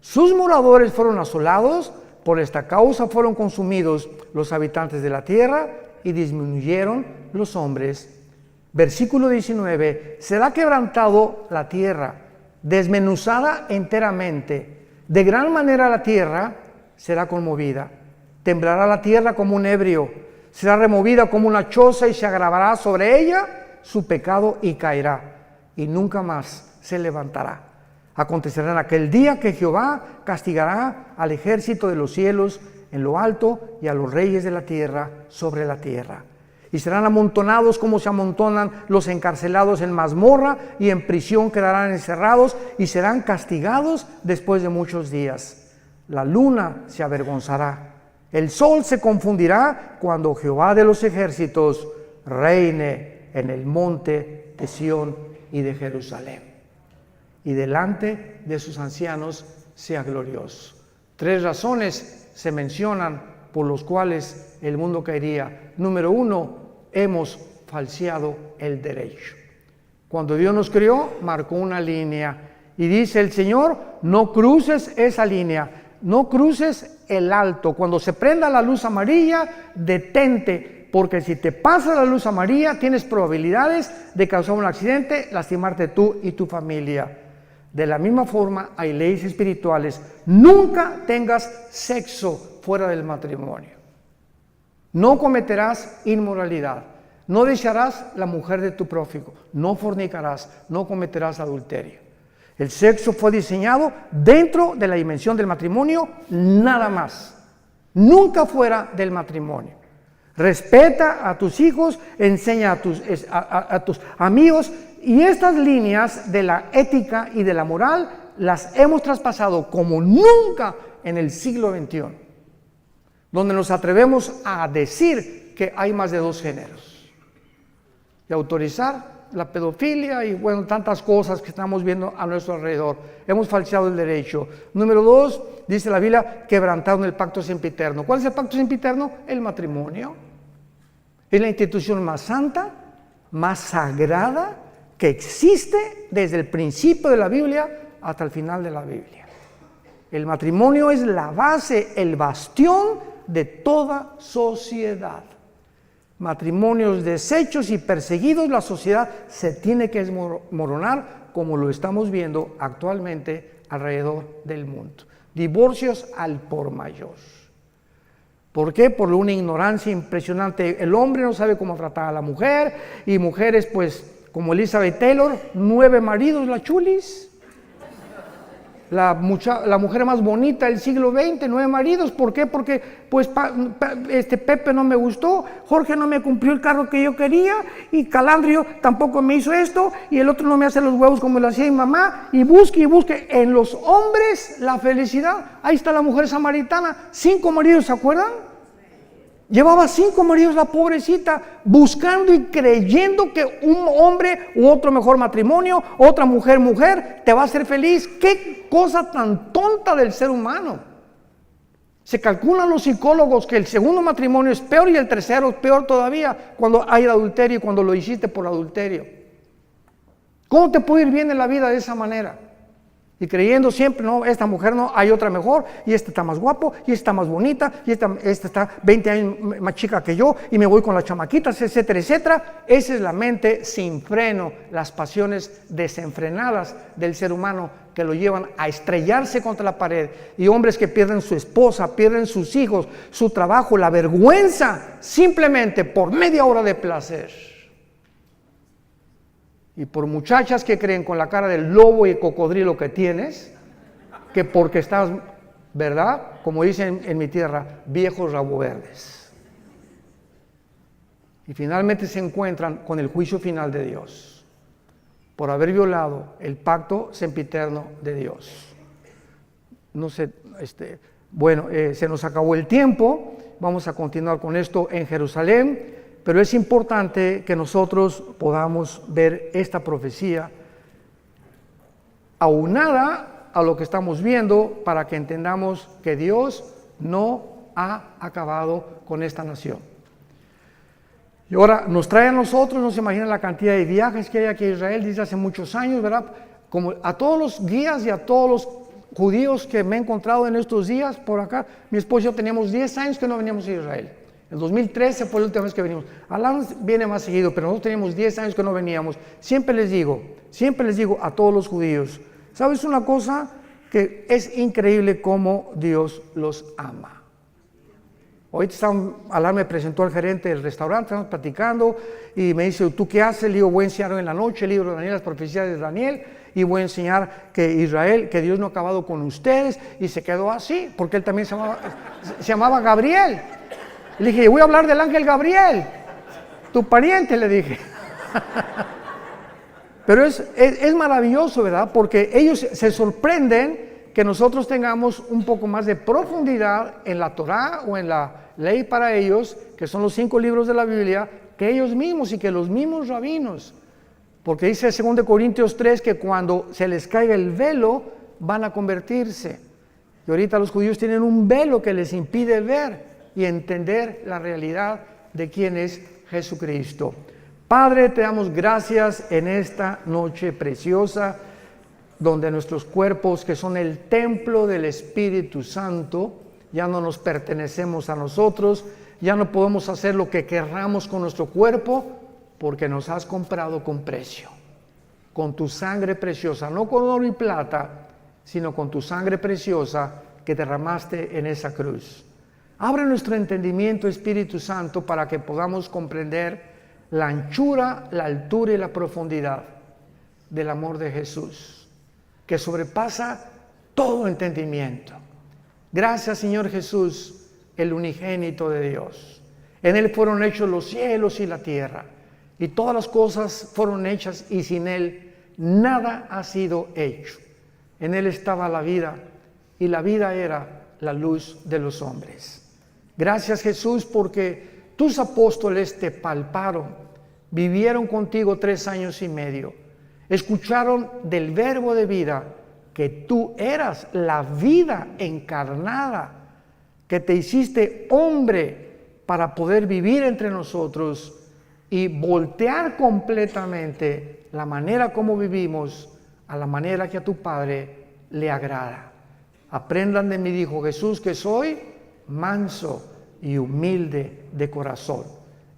A: Sus moradores fueron asolados. Por esta causa fueron consumidos los habitantes de la tierra y disminuyeron los hombres. Versículo 19. Será quebrantado la tierra, desmenuzada enteramente. De gran manera la tierra será conmovida. Temblará la tierra como un ebrio. Será removida como una choza y se agravará sobre ella su pecado y caerá. Y nunca más se levantará. Acontecerá en aquel día que Jehová castigará al ejército de los cielos en lo alto y a los reyes de la tierra sobre la tierra. Y serán amontonados como se amontonan los encarcelados en mazmorra, y en prisión quedarán encerrados y serán castigados después de muchos días. La luna se avergonzará, el sol se confundirá cuando Jehová de los ejércitos reine en el monte de Sión y de Jerusalén, y delante de sus ancianos sea glorioso. 3 razones se mencionan por los cuales el mundo caería. Número 1, hemos falseado el derecho. Cuando Dios nos creó, marcó una línea y dice el Señor: no cruces esa línea, no cruces el alto. Cuando se prenda la luz amarilla, detente, porque si te pasa la luz amarilla, tienes probabilidades de causar un accidente, lastimarte tú y tu familia. De la misma forma, hay leyes espirituales. Nunca tengas sexo fuera del matrimonio. No cometerás inmoralidad. No desearás la mujer de tu prójimo. No fornicarás. No cometerás adulterio. El sexo fue diseñado dentro de la dimensión del matrimonio, nada más. Nunca fuera del matrimonio. Respeta a tus hijos, enseña a tus amigos. Y estas líneas de la ética y de la moral las hemos traspasado como nunca en el siglo XXI, donde nos atrevemos a decir que hay más de 2 géneros y autorizar la pedofilia y bueno, tantas cosas que estamos viendo a nuestro alrededor. Hemos falseado el derecho. Número 2, dice la Biblia, quebrantaron el pacto sempiterno. ¿Cuál es el pacto sempiterno? El matrimonio. Es la institución más santa, más sagrada que existe desde el principio de la Biblia hasta el final de la Biblia. El matrimonio es la base, el bastión de toda sociedad. Matrimonios deshechos y perseguidos, la sociedad se tiene que desmoronar, como lo estamos viendo actualmente alrededor del mundo. Divorcios al por mayor. ¿Por qué? Por una ignorancia impresionante. El hombre no sabe cómo tratar a la mujer, y mujeres pues como Elizabeth Taylor, 9 maridos, la chulis. La mujer más bonita del siglo XX, 9 maridos. ¿Por qué? Porque pues Pepe no me gustó, Jorge no me cumplió el carro que yo quería, y Calandrio tampoco me hizo esto, y el otro no me hace los huevos como lo hacía mi mamá, y busque. En los hombres la felicidad. Ahí está la mujer samaritana, 5 maridos, ¿se acuerdan? Llevaba 5 maridos la pobrecita, buscando y creyendo que un hombre u otro mejor matrimonio, otra mujer, te va a hacer feliz. ¡Qué cosa tan tonta del ser humano! Se calculan los psicólogos que el segundo matrimonio es peor y el tercero es peor todavía cuando hay adulterio y cuando lo hiciste por adulterio. ¿Cómo te puede ir bien en la vida de esa manera? Y creyendo siempre, no, esta mujer no, hay otra mejor, y esta está más guapo, y esta más bonita, y esta está 20 años más chica que yo, y me voy con las chamaquitas, etcétera, etcétera. Esa es la mente sin freno, las pasiones desenfrenadas del ser humano que lo llevan a estrellarse contra la pared. Y hombres que pierden su esposa, pierden sus hijos, su trabajo, la vergüenza, simplemente por media hora de placer. Y por muchachas que creen con la cara del lobo y cocodrilo que tienes, que porque estás, ¿verdad? Como dicen en mi tierra, viejos rabo verdes. Y finalmente se encuentran con el juicio final de Dios por haber violado el pacto sempiterno de Dios. No sé, se nos acabó el tiempo. Vamos a continuar con esto en Jerusalén. Pero es importante que nosotros podamos ver esta profecía aunada a lo que estamos viendo, para que entendamos que Dios no ha acabado con esta nación. Y ahora nos trae a nosotros, no se imaginan la cantidad de viajes que hay aquí a Israel desde hace muchos años, ¿verdad? Como a todos los guías y a todos los judíos que me he encontrado en estos días por acá, mi esposo y yo teníamos 10 años que no veníamos a Israel. El 2013 fue la última vez que venimos. Alan viene más seguido, pero nosotros teníamos 10 años que no veníamos. Siempre les digo a todos los judíos, ¿sabes una cosa? Que es increíble cómo Dios los ama. Ahorita Alan me presentó al gerente del restaurante, estamos platicando y me dice, ¿tú qué haces? Le digo, voy a enseñar hoy en la noche el libro de Daniel, las profecías de Daniel, y voy a enseñar que Israel, que Dios no ha acabado con ustedes, y se quedó así, porque él también se llamaba Gabriel. Le dije, voy a hablar del ángel Gabriel, tu pariente, le dije. Pero es maravilloso, ¿verdad? Porque ellos se sorprenden que nosotros tengamos un poco más de profundidad en la Torá o en la ley para ellos, que son los 5 libros de la Biblia, que ellos mismos y que los mismos rabinos. Porque dice 2 Corintios 3 que cuando se les caiga el velo van a convertirse. Y ahorita los judíos tienen un velo que les impide ver y entender la realidad de quién es Jesucristo. Padre, te damos gracias en esta noche preciosa, donde nuestros cuerpos, que son el templo del Espíritu Santo, ya no nos pertenecemos a nosotros, ya no podemos hacer lo que querramos con nuestro cuerpo, porque nos has comprado con precio, con tu sangre preciosa, no con oro y plata, sino con tu sangre preciosa que derramaste en esa cruz. Abre nuestro entendimiento, Espíritu Santo, para que podamos comprender la anchura, la altura y la profundidad del amor de Jesús, que sobrepasa todo entendimiento. Gracias, Señor Jesús, el unigénito de Dios. En Él fueron hechos los cielos y la tierra, y todas las cosas fueron hechas, y sin Él nada ha sido hecho. En Él estaba la vida, y la vida era la luz de los hombres. Gracias, Jesús, porque tus apóstoles te palparon, vivieron contigo 3 años y medio, escucharon del verbo de vida, que tú eras la vida encarnada, que te hiciste hombre para poder vivir entre nosotros y voltear completamente la manera como vivimos a la manera que a tu Padre le agrada. Aprendan de mí, dijo Jesús, que soy manso y humilde de corazón,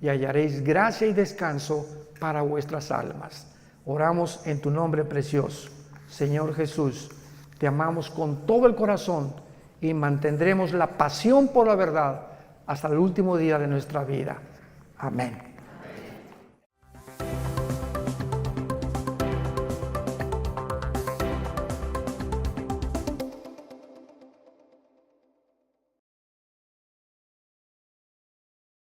A: y hallaréis gracia y descanso para vuestras almas. Oramos en tu nombre precioso. Señor Jesús, te amamos con todo el corazón y mantendremos la pasión por la verdad hasta el último día de nuestra vida. Amén.